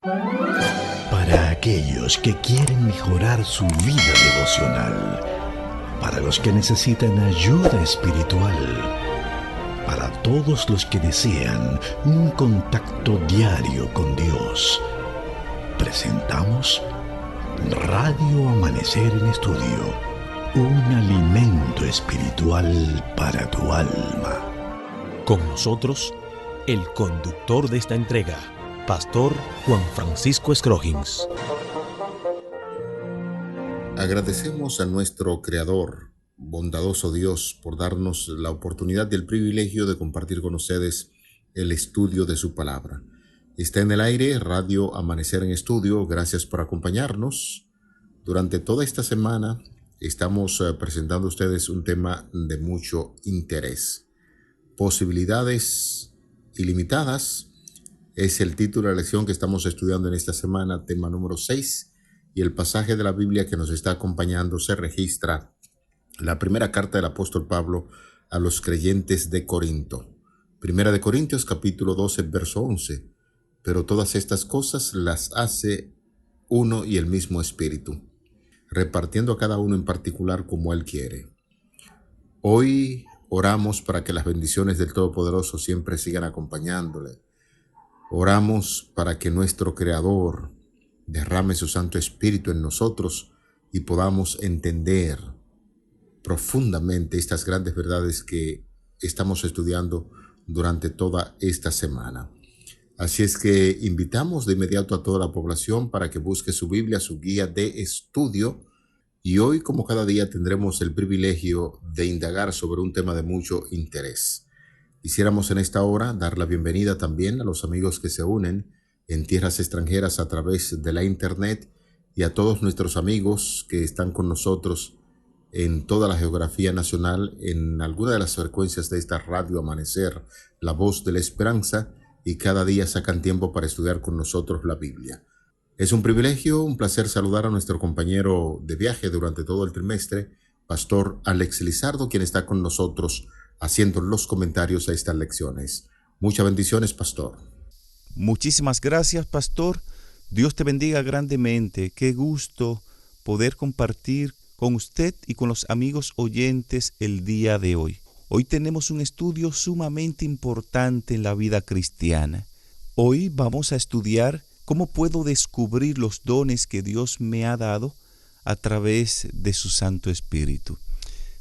Para aquellos que quieren mejorar su vida devocional, para los que necesitan ayuda espiritual, para todos los que desean un contacto diario con Dios, presentamos Radio Amanecer en Estudio, un alimento espiritual para tu alma. Con nosotros, el conductor de esta entrega, Pastor Juan Francisco Scroggins. Agradecemos a nuestro Creador, bondadoso Dios, por darnos la oportunidad y el privilegio de compartir con ustedes el estudio de su palabra. Está en el aire Radio Amanecer en Estudio. Gracias por acompañarnos. Durante toda esta semana estamos presentando a ustedes un tema de mucho interés. Posibilidades ilimitadas es el título de la lección que estamos estudiando en esta semana, tema número 6, y el pasaje de la Biblia que nos está acompañando se registra la primera carta del apóstol Pablo a los creyentes de Corinto. Primera de Corintios capítulo 12, verso 11. Pero todas estas cosas las hace uno y el mismo Espíritu, repartiendo a cada uno en particular como Él quiere. Hoy oramos para que las bendiciones del Todopoderoso siempre sigan acompañándole. Oramos para que nuestro Creador derrame su Santo Espíritu en nosotros y podamos entender profundamente estas grandes verdades que estamos estudiando durante toda esta semana. Así es que invitamos de inmediato a toda la población para que busque su Biblia, su guía de estudio. Y hoy, como cada día, tendremos el privilegio de indagar sobre un tema de mucho interés. Quisiéramos en esta hora dar la bienvenida también a los amigos que se unen en tierras extranjeras a través de la internet y a todos nuestros amigos que están con nosotros en toda la geografía nacional, en alguna de las frecuencias de esta Radio Amanecer, la voz de la esperanza, y cada día sacan tiempo para estudiar con nosotros la Biblia. Es un privilegio, un placer saludar a nuestro compañero de viaje durante todo el trimestre, Pastor Alex Lizardo, quien está con nosotros haciendo los comentarios a estas lecciones. Muchas bendiciones, Pastor. Muchísimas gracias, Pastor. Dios te bendiga grandemente. Qué gusto poder compartir con usted y con los amigos oyentes el día de hoy. Hoy tenemos un estudio sumamente importante en la vida cristiana. Hoy vamos a estudiar cómo puedo descubrir los dones que Dios me ha dado a través de su Santo Espíritu.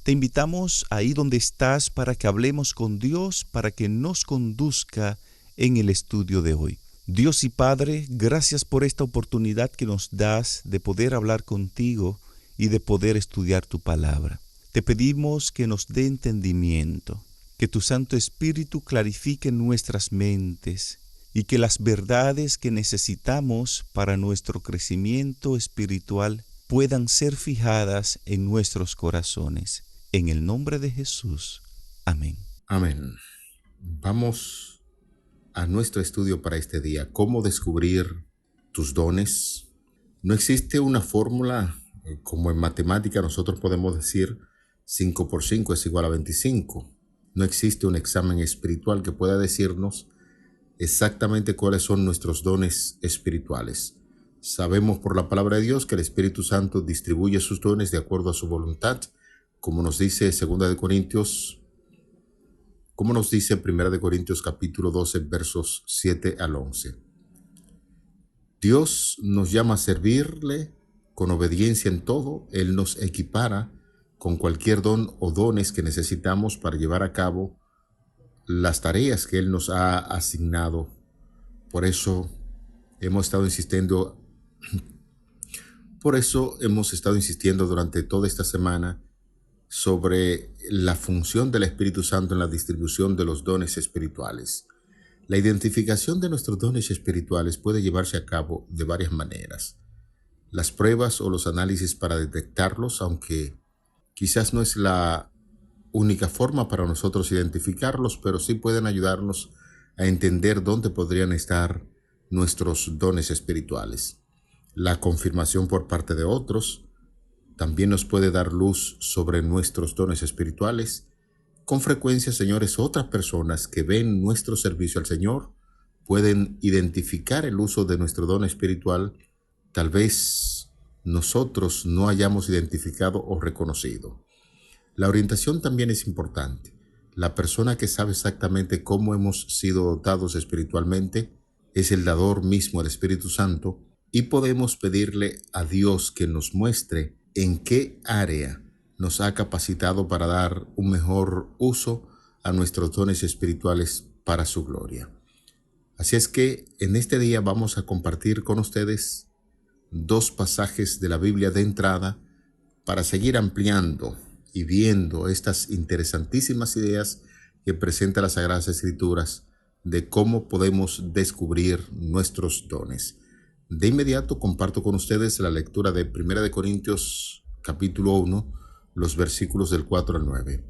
Te invitamos ahí donde estás para que hablemos con Dios, para que nos conduzca en el estudio de hoy. Dios y Padre, gracias por esta oportunidad que nos das de poder hablar contigo y de poder estudiar tu palabra. Te pedimos que nos dé entendimiento, que tu Santo Espíritu clarifique nuestras mentes y que las verdades que necesitamos para nuestro crecimiento espiritual puedan ser fijadas en nuestros corazones. En el nombre de Jesús. Amén. Amén. Vamos a nuestro estudio para este día. ¿Cómo descubrir tus dones? No existe una fórmula como en matemática nosotros podemos decir 5 por 5 es igual a 25. No existe un examen espiritual que pueda decirnos exactamente cuáles son nuestros dones espirituales. Sabemos por la palabra de Dios que el Espíritu Santo distribuye sus dones de acuerdo a su voluntad, como nos dice 1 de Corintios capítulo 12, versos 7 al 11. Dios nos llama a servirle con obediencia en todo. Él nos equipara con cualquier don o dones que necesitamos para llevar a cabo las tareas que Él nos ha asignado. Por eso hemos estado insistiendo durante toda esta semana sobre la función del Espíritu Santo en la distribución de los dones espirituales. La identificación de nuestros dones espirituales puede llevarse a cabo de varias maneras. Las pruebas o los análisis para detectarlos, aunque quizás no es la única forma para nosotros identificarlos, pero sí pueden ayudarnos a entender dónde podrían estar nuestros dones espirituales. La confirmación por parte de otros también nos puede dar luz sobre nuestros dones espirituales. Con frecuencia, señores, otras personas que ven nuestro servicio al Señor pueden identificar el uso de nuestro don espiritual, tal vez nosotros no hayamos identificado o reconocido. La orientación también es importante. La persona que sabe exactamente cómo hemos sido dotados espiritualmente es el dador mismo, el Espíritu Santo, y podemos pedirle a Dios que nos muestre en qué área nos ha capacitado para dar un mejor uso a nuestros dones espirituales para su gloria. Así es que en este día vamos a compartir con ustedes 2 pasajes de la Biblia de entrada para seguir ampliando y viendo estas interesantísimas ideas que presenta las Sagradas Escrituras de cómo podemos descubrir nuestros dones. De inmediato comparto con ustedes la lectura de 1 Corintios capítulo 1, los versículos del 4 al 9.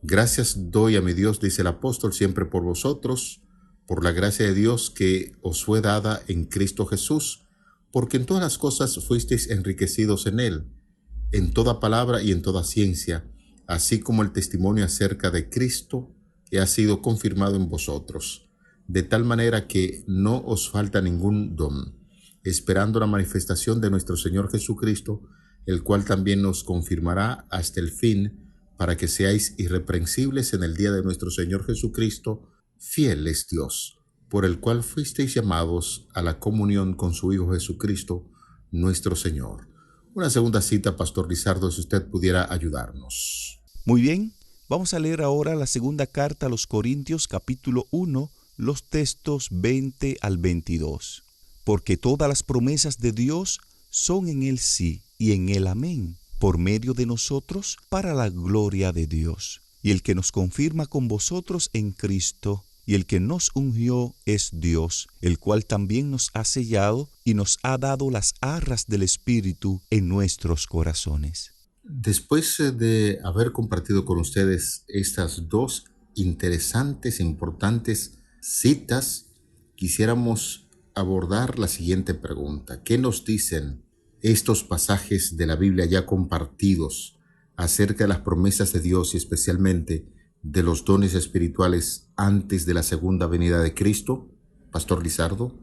Gracias doy a mi Dios, dice el apóstol, siempre por vosotros, por la gracia de Dios que os fue dada en Cristo Jesús, porque en todas las cosas fuisteis enriquecidos en Él, en toda palabra y en toda ciencia, así como el testimonio acerca de Cristo que ha sido confirmado en vosotros, de tal manera que no os falta ningún don, esperando la manifestación de nuestro Señor Jesucristo, el cual también nos confirmará hasta el fin, para que seáis irreprensibles en el día de nuestro Señor Jesucristo. Fiel es Dios, por el cual fuisteis llamados a la comunión con su Hijo Jesucristo, nuestro Señor. Una segunda cita, Pastor Lizardo, si usted pudiera ayudarnos. Muy bien, vamos a leer ahora la segunda carta a los Corintios, capítulo 1, los textos 20 al 22. Porque todas las promesas de Dios son en el sí y en el amén, por medio de nosotros, para la gloria de Dios. Y el que nos confirma con vosotros en Cristo, y el que nos ungió es Dios, el cual también nos ha sellado y nos ha dado las arras del Espíritu en nuestros corazones. Después de haber compartido con ustedes estas 2 interesantes e importantes citas, quisiéramos abordar la siguiente pregunta. ¿Qué nos dicen estos pasajes de la Biblia ya compartidos acerca de las promesas de Dios y especialmente de los dones espirituales antes de la segunda venida de Cristo? Pastor Lizardo.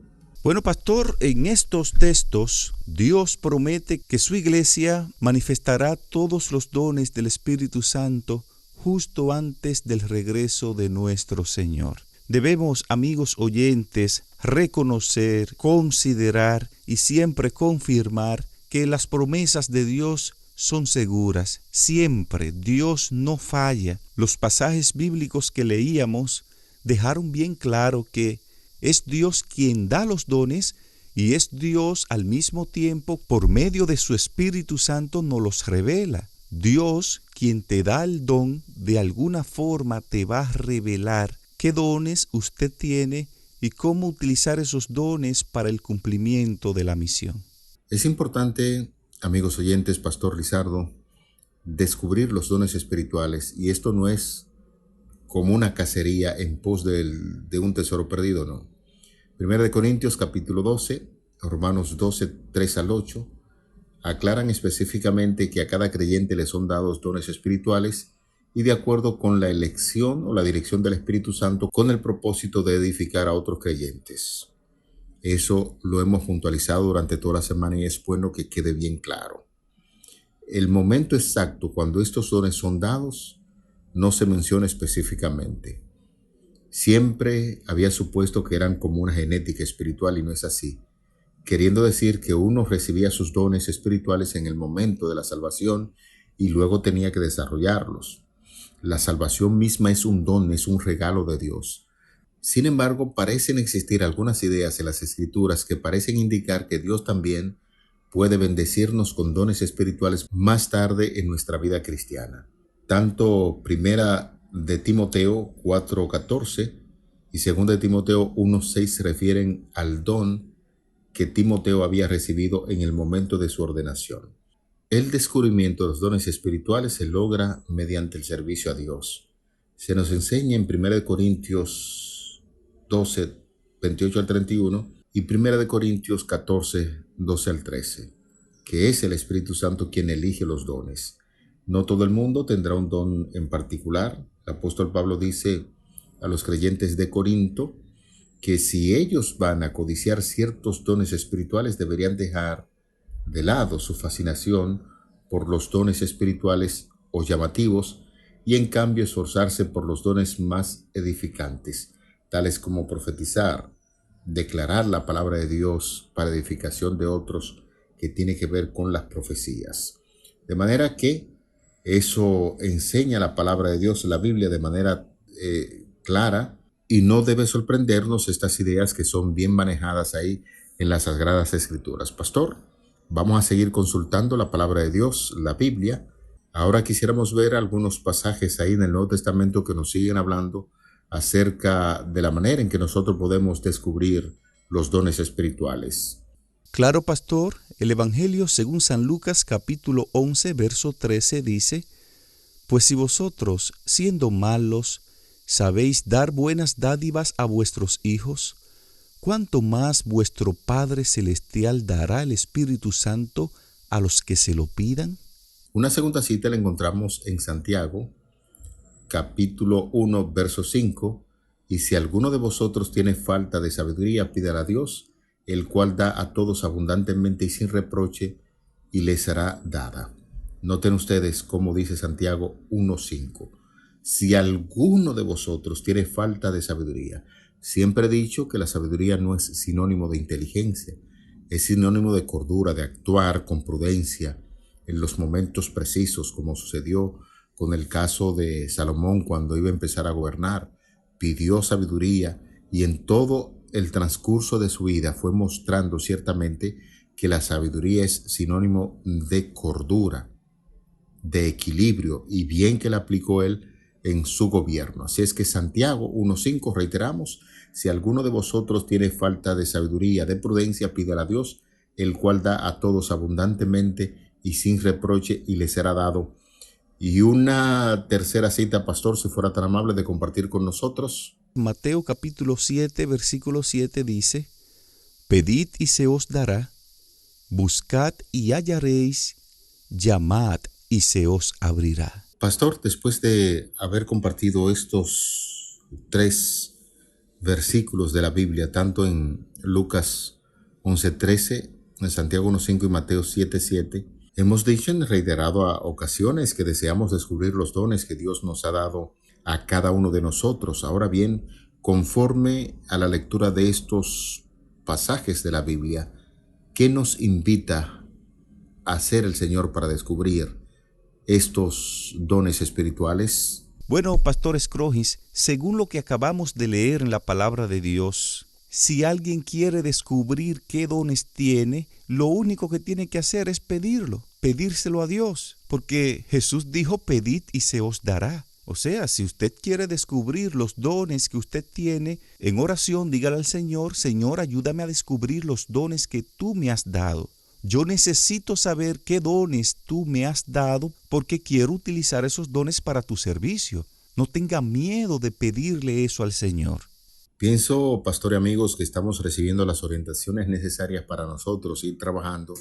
Bueno, pastor, en estos textos Dios promete que su iglesia manifestará todos los dones del Espíritu Santo justo antes del regreso de nuestro Señor. Debemos, amigos oyentes, reconocer, considerar y siempre confirmar que las promesas de Dios son seguras. Siempre Dios no falla. Los pasajes bíblicos que leíamos dejaron bien claro que es Dios quien da los dones y es Dios al mismo tiempo, por medio de su Espíritu Santo, nos los revela. Dios, quien te da el don, de alguna forma te va a revelar qué dones usted tiene y cómo utilizar esos dones para el cumplimiento de la misión. Es importante, amigos oyentes, Pastor Lizardo, descubrir los dones espirituales, y esto no es como una cacería en pos de un tesoro perdido, no. 1 Corintios capítulo 12, Romanos 12, 3 al 8, aclaran específicamente que a cada creyente le son dados dones espirituales y de acuerdo con la elección o la dirección del Espíritu Santo, con el propósito de edificar a otros creyentes. Eso lo hemos puntualizado durante toda la semana y es bueno que quede bien claro. El momento exacto cuando estos dones son dados no se menciona específicamente. Siempre había supuesto que eran como una genética espiritual y no es así, queriendo decir que uno recibía sus dones espirituales en el momento de la salvación y luego tenía que desarrollarlos. La salvación misma es un don, es un regalo de Dios. Sin embargo, parecen existir algunas ideas en las Escrituras que parecen indicar que Dios también puede bendecirnos con dones espirituales más tarde en nuestra vida cristiana. Tanto Primera de Timoteo 4:14 y Segunda de Timoteo 1:6 se refieren al don que Timoteo había recibido en el momento de su ordenación. El descubrimiento de los dones espirituales se logra mediante el servicio a Dios. Se nos enseña en 1 Corintios 12, 28 al 31 y 1 Corintios 14, 12 al 13, que es el Espíritu Santo quien elige los dones. No todo el mundo tendrá un don en particular. El apóstol Pablo dice a los creyentes de Corinto que si ellos van a codiciar ciertos dones espirituales, deberían dejar de lado su fascinación por los dones espirituales o llamativos y en cambio esforzarse por los dones más edificantes, tales como profetizar, declarar la palabra de Dios para edificación de otros, que tiene que ver con las profecías. De manera que eso enseña la palabra de Dios, la Biblia, de manera clara, y no debe sorprendernos estas ideas que son bien manejadas ahí en las Sagradas Escrituras. Pastor, vamos a seguir consultando la palabra de Dios, la Biblia. Ahora quisiéramos ver algunos pasajes ahí en el Nuevo Testamento que nos siguen hablando acerca de la manera en que nosotros podemos descubrir los dones espirituales. Claro, pastor, el Evangelio según San Lucas capítulo 11, verso 13 dice: Pues si vosotros, siendo malos, sabéis dar buenas dádivas a vuestros hijos, ¿cuánto más vuestro Padre Celestial dará el Espíritu Santo a los que se lo pidan? Una segunda cita la encontramos en Santiago, capítulo 1, verso 5, y si alguno de vosotros tiene falta de sabiduría, pídala a Dios, el cual da a todos abundantemente y sin reproche, y le será dada. Noten ustedes cómo dice Santiago 1:5. Si alguno de vosotros tiene falta de sabiduría, siempre he dicho que la sabiduría no es sinónimo de inteligencia, es sinónimo de cordura, de actuar con prudencia en los momentos precisos, como sucedió con el caso de Salomón cuando iba a empezar a gobernar. Pidió sabiduría y en todo el transcurso de su vida fue mostrando ciertamente que la sabiduría es sinónimo de cordura, de equilibrio, y bien que la aplicó él en su gobierno. Así es que Santiago 1:5, reiteramos: si alguno de vosotros tiene falta de sabiduría, de prudencia, pídala a Dios, el cual da a todos abundantemente y sin reproche, y le será dado. Y una tercera cita, pastor, si fuera tan amable de compartir con nosotros. Mateo capítulo 7, versículo 7 dice: Pedid y se os dará, buscad y hallaréis, llamad y se os abrirá. Pastor, después de haber compartido estos 3 versículos de la Biblia, tanto en Lucas 11:13, en Santiago 1:5 y Mateo 7:7, hemos dicho en reiterado a ocasiones que deseamos descubrir los dones que Dios nos ha dado a cada uno de nosotros. Ahora bien, conforme a la lectura de estos pasajes de la Biblia, ¿qué nos invita a hacer el Señor para descubrir estos dones espirituales? Bueno, pastor Scrogis, según lo que acabamos de leer en la palabra de Dios, si alguien quiere descubrir qué dones tiene, lo único que tiene que hacer es pedírselo a Dios, porque Jesús dijo: pedid y se os dará. O sea, si usted quiere descubrir los dones que usted tiene, en oración dígale al Señor: Señor, ayúdame a descubrir los dones que tú me has dado. Yo necesito saber qué dones tú me has dado porque quiero utilizar esos dones para tu servicio. No tenga miedo de pedirle eso al Señor. Pienso, pastor y amigos, que estamos recibiendo las orientaciones necesarias para nosotros ir trabajando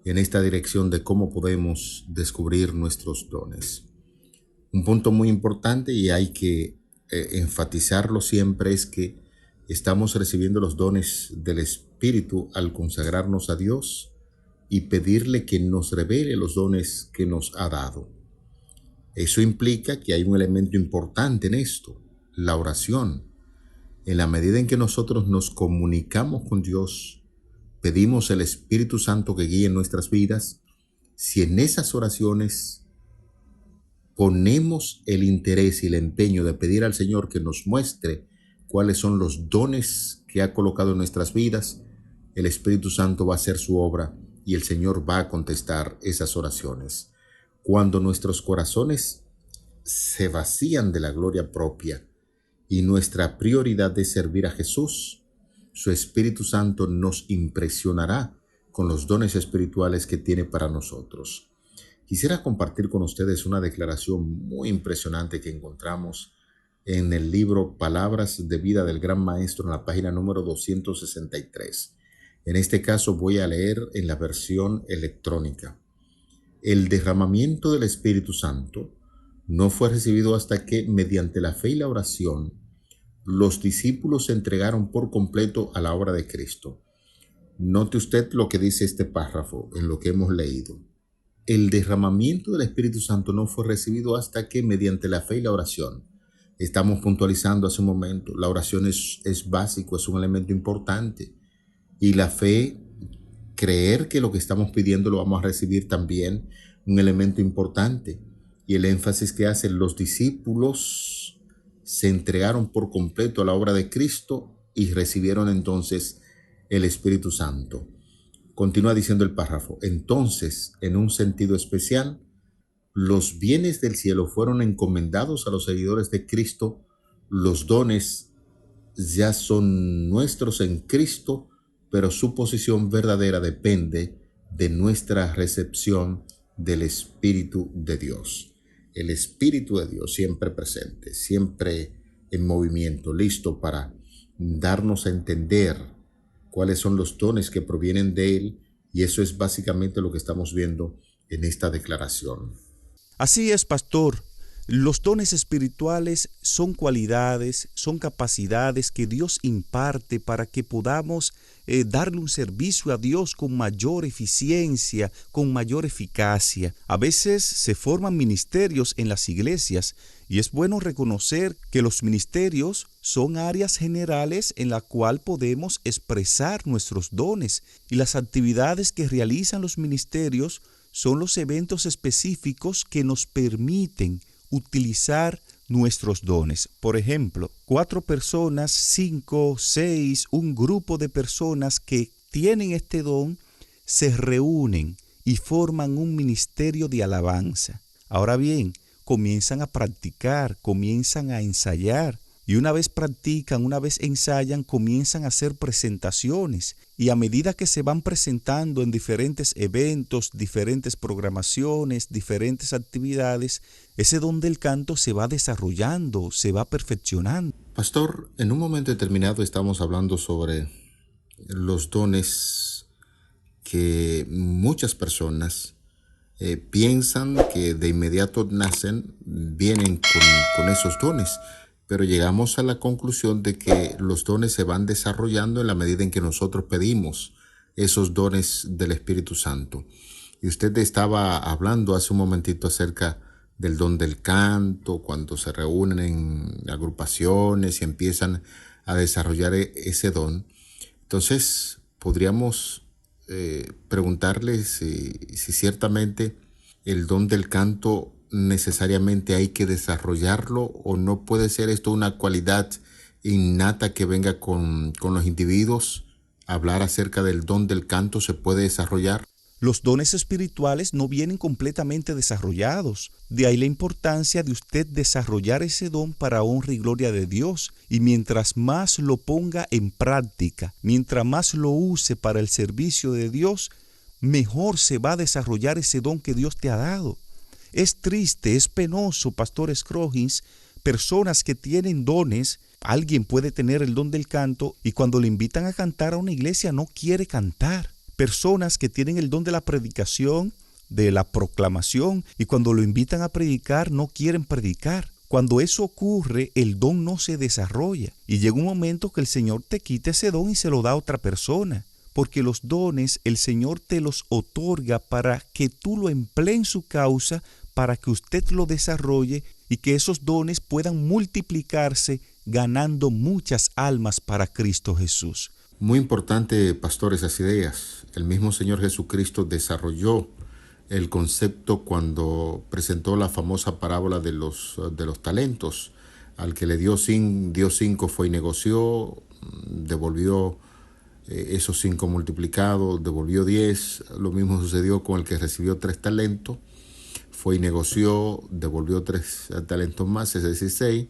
en esta dirección de cómo podemos descubrir nuestros dones. Un punto muy importante, y hay que enfatizarlo siempre, es que estamos recibiendo los dones del Espíritu al consagrarnos a Dios y pedirle que nos revele los dones que nos ha dado. Eso implica que hay un elemento importante en esto, la oración. En la medida en que nosotros nos comunicamos con Dios, pedimos el Espíritu Santo que guíe nuestras vidas. Si en esas oraciones ponemos el interés y el empeño de pedir al Señor que nos muestre cuáles son los dones que ha colocado en nuestras vidas, el Espíritu Santo va a hacer su obra y el Señor va a contestar esas oraciones. Cuando nuestros corazones se vacían de la gloria propia y nuestra prioridad es servir a Jesús, su Espíritu Santo nos impresionará con los dones espirituales que tiene para nosotros. Quisiera compartir con ustedes una declaración muy impresionante que encontramos en el libro Palabras de Vida del Gran Maestro, en la página número 263. En este caso voy a leer en la versión electrónica. El derramamiento del Espíritu Santo no fue recibido hasta que, mediante la fe y la oración, los discípulos se entregaron por completo a la obra de Cristo. Note usted lo que dice este párrafo en lo que hemos leído. El derramamiento del Espíritu Santo no fue recibido hasta que mediante la fe y la oración. Estamos puntualizando hace un momento, la oración es básico, es un elemento importante. Y la fe, creer que lo que estamos pidiendo lo vamos a recibir también, un elemento importante. Y el énfasis que hacen los discípulos se entregaron por completo a la obra de Cristo y recibieron entonces el Espíritu Santo. Continúa diciendo el párrafo. Entonces, en un sentido especial, los bienes del cielo fueron encomendados a los seguidores de Cristo. Los dones ya son nuestros en Cristo, pero su posición verdadera depende de nuestra recepción del Espíritu de Dios. El Espíritu de Dios siempre presente, siempre en movimiento, listo para darnos a entender cuáles son los dones que provienen de Él, y eso es básicamente lo que estamos viendo en esta declaración. Así es, pastor. Los dones espirituales son cualidades, son capacidades que Dios imparte para que podamos darle un servicio a Dios con mayor eficiencia, con mayor eficacia. A veces se forman ministerios en las iglesias y es bueno reconocer que los ministerios son áreas generales en la cual podemos expresar nuestros dones, y las actividades que realizan los ministerios son los eventos específicos que nos permiten utilizar nuestros dones. Por ejemplo, 4 personas, 5, 6, un grupo de personas que tienen este don se reúnen y forman un ministerio de alabanza. Ahora bien, comienzan a practicar, comienzan a ensayar. Y una vez practican, una vez ensayan, comienzan a hacer presentaciones. Y a medida que se van presentando en diferentes eventos, diferentes programaciones, diferentes actividades, ese don del canto se va desarrollando, se va perfeccionando. Pastor, en un momento determinado estamos hablando sobre los dones que muchas personas piensan que de inmediato nacen, vienen con esos dones. Pero llegamos a la conclusión de que los dones se van desarrollando en la medida en que nosotros pedimos esos dones del Espíritu Santo. Y usted estaba hablando hace un momentito acerca del don del canto, cuando se reúnen en agrupaciones y empiezan a desarrollar ese don. Entonces, podríamos preguntarle si ciertamente el don del canto necesariamente hay que desarrollarlo, o no puede ser esto una cualidad innata que venga con los individuos. Hablar acerca del don del canto se puede desarrollar. Los dones espirituales no vienen completamente desarrollados. De ahí la importancia de usted desarrollar ese don para honra y gloria de Dios. Y mientras más lo ponga en práctica, mientras más lo use para el servicio de Dios, mejor se va a desarrollar ese don que Dios te ha dado. Es triste, es penoso, Pastor Scroggins, personas que tienen dones. Alguien puede tener el don del canto y cuando le invitan a cantar a una iglesia no quiere cantar. Personas que tienen el don de la predicación, de la proclamación, y cuando lo invitan a predicar no quieren predicar. Cuando eso ocurre, el don no se desarrolla y llega un momento que el Señor te quita ese don y se lo da a otra persona. Porque los dones el Señor te los otorga para que tú lo emplees en su causa, para que usted lo desarrolle y que esos dones puedan multiplicarse ganando muchas almas para Cristo Jesús. Muy importante, pastor, esas ideas. El mismo Señor Jesucristo desarrolló el concepto cuando presentó la famosa parábola de los talentos. Al que le dio 5 fue y negoció, devolvió esos 5 multiplicados, devolvió 10. Lo mismo sucedió con el que recibió 3 talentos. Fue y negoció, devolvió 3 talentos más, es decir, 6.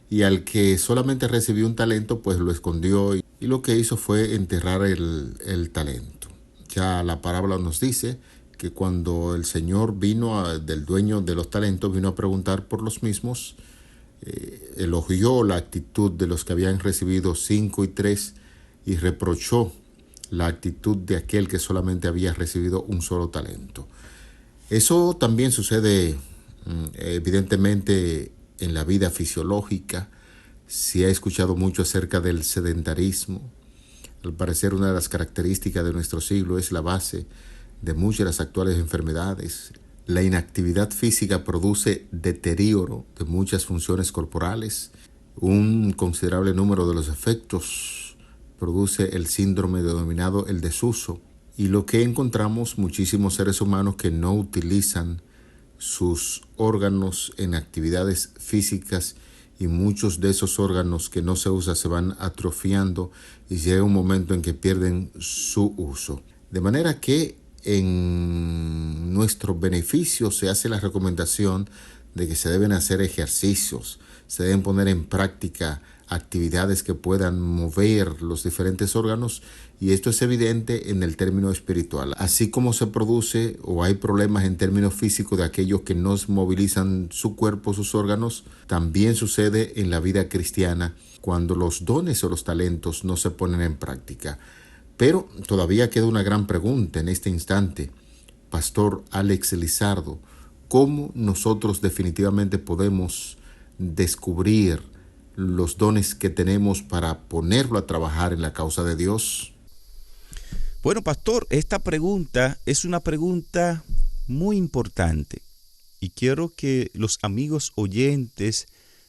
Y al que solamente recibió un talento, pues lo escondió y lo que hizo fue enterrar el talento. Ya la parábola nos dice que cuando el Señor del dueño de los talentos, vino a preguntar por los mismos, elogió la actitud de los que habían recibido 5 y 3 y reprochó la actitud de aquel que solamente había recibido un solo talento. Eso también sucede evidentemente en la vida fisiológica. Se ha escuchado mucho acerca del sedentarismo. Al parecer, una de las características de nuestro siglo es la base de muchas de las actuales enfermedades. La inactividad física produce deterioro de muchas funciones corporales. Un considerable número de los efectos produce el síndrome denominado el desuso. Y lo que encontramos, muchísimos seres humanos que no utilizan sus órganos en actividades físicas, y muchos de esos órganos que no se usan se van atrofiando y llega un momento en que pierden su uso. De manera que en nuestro beneficio se hace la recomendación de que se deben hacer ejercicios, se deben poner en práctica actividades que puedan mover los diferentes órganos, y esto es evidente en el término espiritual. Así como se produce o hay problemas en términos físicos de aquellos que no movilizan su cuerpo, sus órganos, también sucede en la vida cristiana cuando los dones o los talentos no se ponen en práctica. Pero todavía queda una gran pregunta en este instante. Pastor Alex Lizardo, ¿cómo nosotros definitivamente podemos descubrir los dones que tenemos para ponerlo a trabajar en la causa de Dios? Bueno, pastor, esta pregunta es una pregunta muy importante y quiero que los amigos oyentes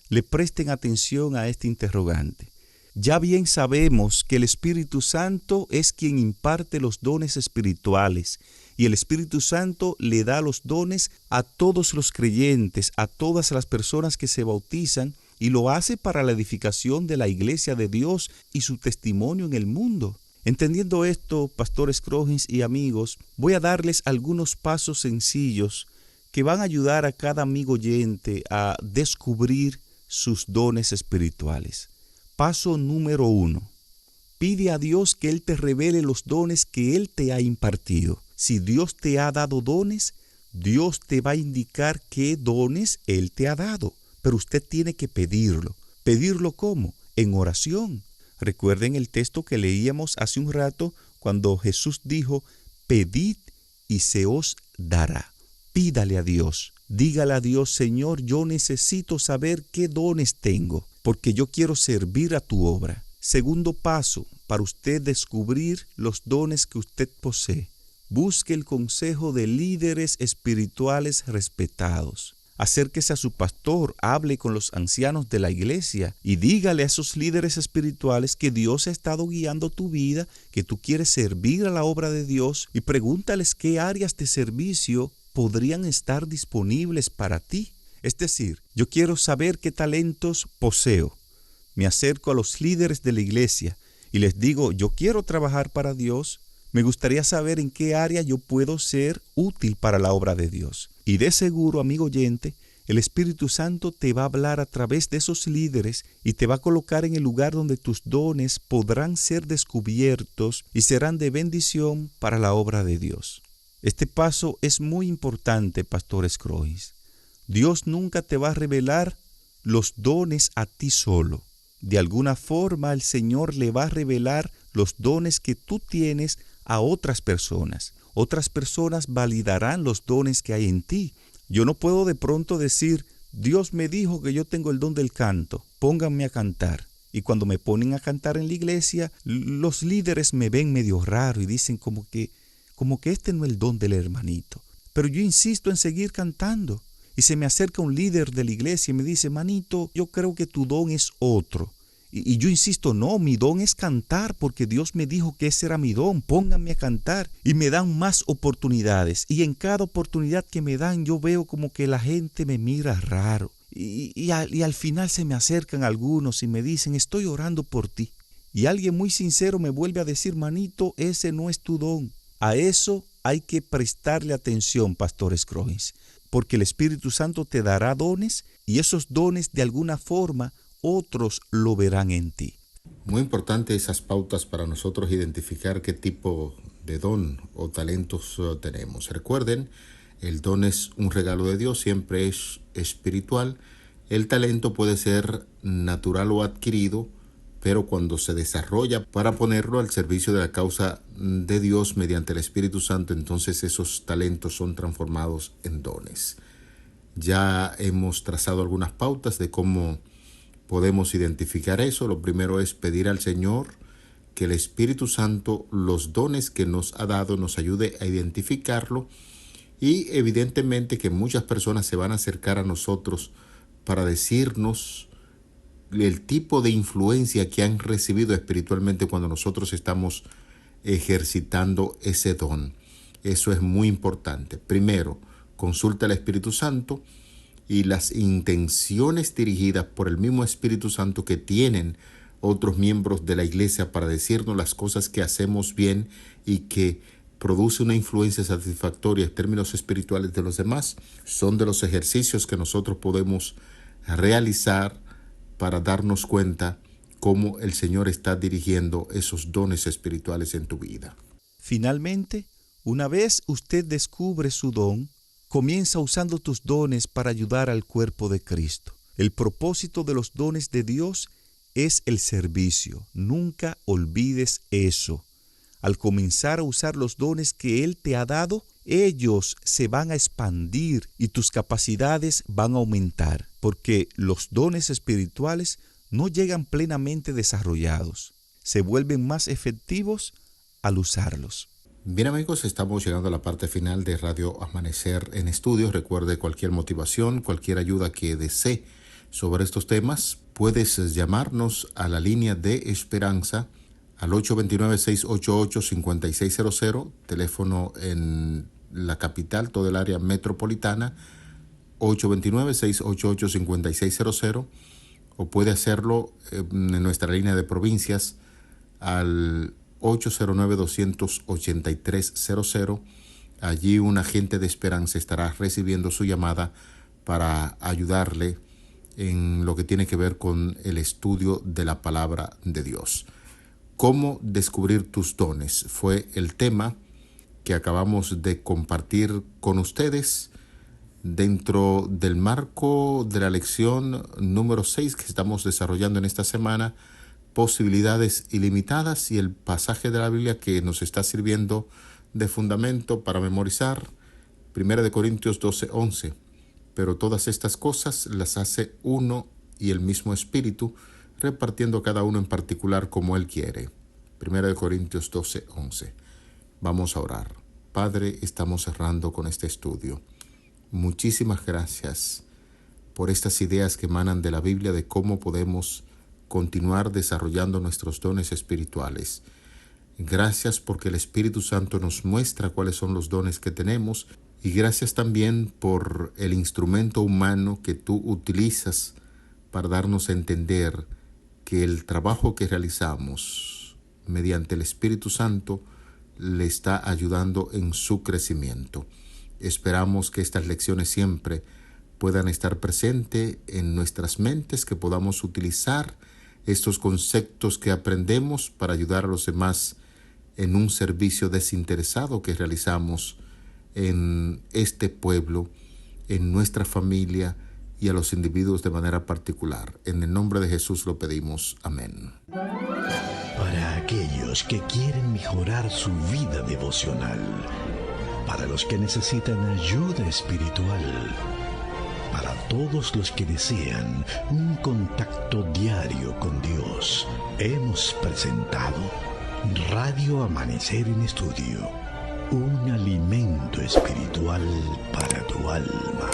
le presten atención a este interrogante. Ya bien sabemos que el Espíritu Santo es quien imparte los dones espirituales y el Espíritu Santo le da los dones a todos los creyentes, a todas las personas que se bautizan, y lo hace para la edificación de la iglesia de Dios y su testimonio en el mundo. Entendiendo esto, Pastor Scroggins y amigos, voy a darles algunos pasos sencillos que van a ayudar a cada amigo oyente a descubrir sus dones espirituales. Paso número 1. Pide a Dios que Él te revele los dones que Él te ha impartido. Si Dios te ha dado dones, Dios te va a indicar qué dones Él te ha dado. Pero usted tiene que pedirlo. ¿Pedirlo cómo? En oración. Recuerden el texto que leíamos hace un rato cuando Jesús dijo, pedid y se os dará. Pídale a Dios. Dígale a Dios, Señor, yo necesito saber qué dones tengo, porque yo quiero servir a tu obra. Segundo paso, para usted descubrir los dones que usted posee. Busque el consejo de líderes espirituales respetados. Acérquese a su pastor, hable con los ancianos de la iglesia y dígale a esos líderes espirituales que Dios ha estado guiando tu vida, que tú quieres servir a la obra de Dios, y pregúntales qué áreas de servicio podrían estar disponibles para ti. Es decir, yo quiero saber qué talentos poseo. Me acerco a los líderes de la iglesia y les digo, yo quiero trabajar para Dios. Me gustaría saber en qué área yo puedo ser útil para la obra de Dios. Y de seguro, amigo oyente, el Espíritu Santo te va a hablar a través de esos líderes y te va a colocar en el lugar donde tus dones podrán ser descubiertos y serán de bendición para la obra de Dios. Este paso es muy importante, Pastor Scroggins. Dios nunca te va a revelar los dones a ti solo. De alguna forma, el Señor le va a revelar los dones que tú tienes a otras personas. Otras personas validarán los dones que hay en ti. Yo no puedo de pronto decir, Dios me dijo que yo tengo el don del canto, pónganme a cantar. Y cuando me ponen a cantar en la iglesia, los líderes me ven medio raro y dicen como que este no es el don del hermanito. Pero yo insisto en seguir cantando. Y se me acerca un líder de la iglesia y me dice, manito, yo creo que tu don es otro. Y yo insisto, no, mi don es cantar, porque Dios me dijo que ese era mi don, pónganme a cantar. Y me dan más oportunidades. Y en cada oportunidad que me dan, yo veo como que la gente me mira raro. Y al final se me acercan algunos y me dicen, estoy orando por ti. Y alguien muy sincero me vuelve a decir, manito, ese no es tu don. A eso hay que prestarle atención, Pastor Scroggins, porque el Espíritu Santo te dará dones y esos dones de alguna forma otros lo verán en ti. Muy importante esas pautas para nosotros identificar qué tipo de don o talentos tenemos. Recuerden, el don es un regalo de Dios, siempre es espiritual. El talento puede ser natural o adquirido, pero cuando se desarrolla para ponerlo al servicio de la causa de Dios mediante el Espíritu Santo, entonces esos talentos son transformados en dones. Ya hemos trazado algunas pautas de cómo podemos identificar eso? Lo primero es pedir al Señor que el Espíritu Santo, los dones que nos ha dado, nos ayude a identificarlo, y evidentemente que muchas personas se van a acercar a nosotros para decirnos el tipo de influencia que han recibido espiritualmente cuando nosotros estamos ejercitando ese don. Eso es muy importante. Primero, consulta al Espíritu Santo y las intenciones dirigidas por el mismo Espíritu Santo que tienen otros miembros de la iglesia para decirnos las cosas que hacemos bien y que produce una influencia satisfactoria en términos espirituales de los demás, son de los ejercicios que nosotros podemos realizar para darnos cuenta cómo el Señor está dirigiendo esos dones espirituales en tu vida. Finalmente, una vez usted descubre su don, comienza usando tus dones para ayudar al cuerpo de Cristo. El propósito de los dones de Dios es el servicio. Nunca olvides eso. Al comenzar a usar los dones que Él te ha dado, ellos se van a expandir y tus capacidades van a aumentar, porque los dones espirituales no llegan plenamente desarrollados. Se vuelven más efectivos al usarlos. Bien, amigos, estamos llegando a la parte final de Radio Amanecer en Estudios. Recuerde, cualquier motivación, cualquier ayuda que desee sobre estos temas, puedes llamarnos a la línea de esperanza al 829-688-5600, teléfono en la capital, todo el área metropolitana, 829-688-5600, o puede hacerlo en nuestra línea de provincias al 809-283-00. Allí un agente de Esperanza estará recibiendo su llamada para ayudarle en lo que tiene que ver con el estudio de la palabra de Dios. ¿Cómo descubrir tus dones? Fue el tema que acabamos de compartir con ustedes dentro del marco de la lección número 6 que estamos desarrollando en esta semana, posibilidades ilimitadas, y el pasaje de la Biblia que nos está sirviendo de fundamento para memorizar, 1 Corintios 12:11. Pero todas estas cosas las hace uno y el mismo Espíritu, repartiendo cada uno en particular como Él quiere. 1 Corintios 12:11. Vamos a orar. Padre, estamos cerrando con este estudio. Muchísimas gracias por estas ideas que emanan de la Biblia de cómo podemos continuar desarrollando nuestros dones espirituales. Gracias porque el Espíritu Santo nos muestra cuáles son los dones que tenemos, y gracias también por el instrumento humano que tú utilizas para darnos a entender que el trabajo que realizamos mediante el Espíritu Santo le está ayudando en su crecimiento. Esperamos que estas lecciones siempre puedan estar presentes en nuestras mentes, que podamos utilizar estos conceptos que aprendemos para ayudar a los demás en un servicio desinteresado que realizamos en este pueblo, en nuestra familia y a los individuos de manera particular. En el nombre de Jesús lo pedimos. Amén. Para aquellos que quieren mejorar su vida devocional, para los que necesitan ayuda espiritual, para todos los que desean un contacto diario con Dios, hemos presentado Radio Amanecer en Estudio, un alimento espiritual para tu alma.